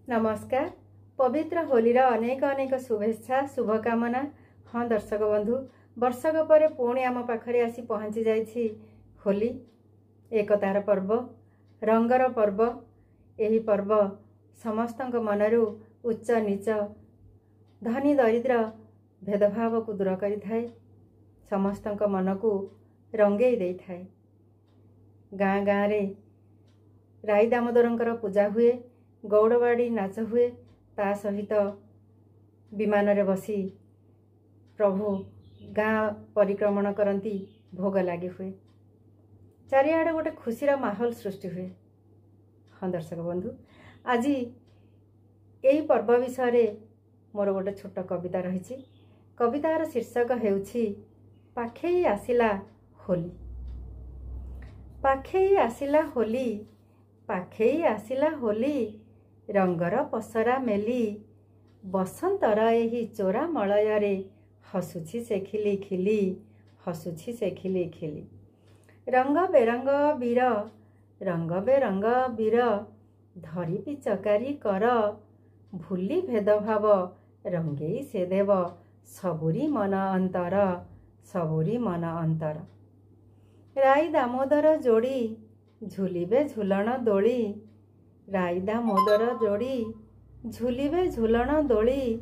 नमस्कार। पवित्र होली अनेक अनेक शुभेच्छा शुभकामना। हाँ दर्शक बंधु, वर्षक पर पुणी आम पाखरे आसी पहुँची जाइछि होली, एकतार पर्व, रंगर पर्व। यही पर्व समस्तक मनरू उच्च नीच धनी दरिद्र भेदभाव को दूर करिथाए, समस्तक मन को रंगई दे थाए। गाँ गाँ रे राई दामोदरंकर पूजा हुए, गौड़बाड़ी नाच हुए, ता सहित विमान रे बसी प्रभु गाँ परिक्रमण करती, भोग लगी हुए, चारिआडे गोटे खुशीर माहौल सृष्टि हुए। हाँ दर्शक बंधु, आज यही पर्व विषय मोर गोटे छोट कविता रही। कवितार शीर्षक हेउछि पाखेई आसिला होली। पाखेई आसिला होली, पाखेई आसिला होली, रंगर पसरा मेली, बसंतर एही चोरा मलयरे हसुछि से खिली खिली, हसुछि से खिली खिली। रंग बेरंग वीर, रंग बेरंग वीर, धरी पिचकारी कर, भूली भेदभाव रंगेई से देव, सबुरी मन अंतर, सबुरी मन अंतर। राई दामोदर जोड़ी झुलिबे झुलन दोली, राई दामोदर जोड़ी झुलिबे झुलन दोली,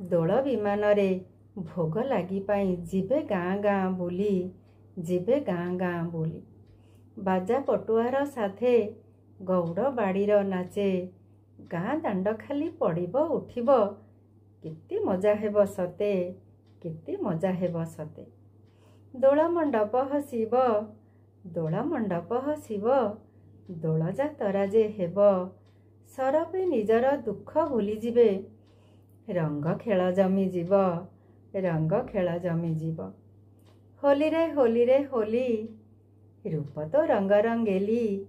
दोल विमान रे भोग लागी पाई जिबे गाँ गाँ बुली, जिबे गाँ गाँ बुली। बाजा पटुआर साथे गौड़ बाड़ीर नाचे, गाँ दांड खाली पड़िब उठिब, केते मजा हेब सते, केते मजा हेब सते। दोल मंडप हसिब, दोल मंडप हसिब, दोल जातरा जे हेब, सरपे निजर दुख भूली जिबे, रंग खेल जमी जीव, रंग खेल जमी जीव। होली रे होली रे होली, रूप तो रंग रंगेली,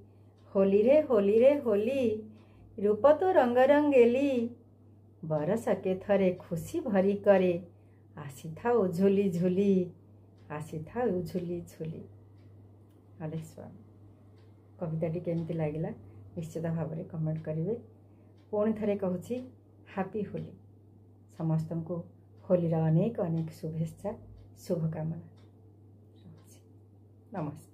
होली रे होली रे होली, रूप तो रंग रंगेली, बरस के थरे खुशी भरी करे, आसी थाउ झुली झुली, आसी थाउ झुली झुली। हरे स्वामी। कविताटी केमती लगिला निश्चित भाव में कमेंट करेंगे। पुणी थे कहूँ हैप्पी होली। समस्त को होलीर अनेक अनेक शुभेच्छा शुभकामना। नमस्ते।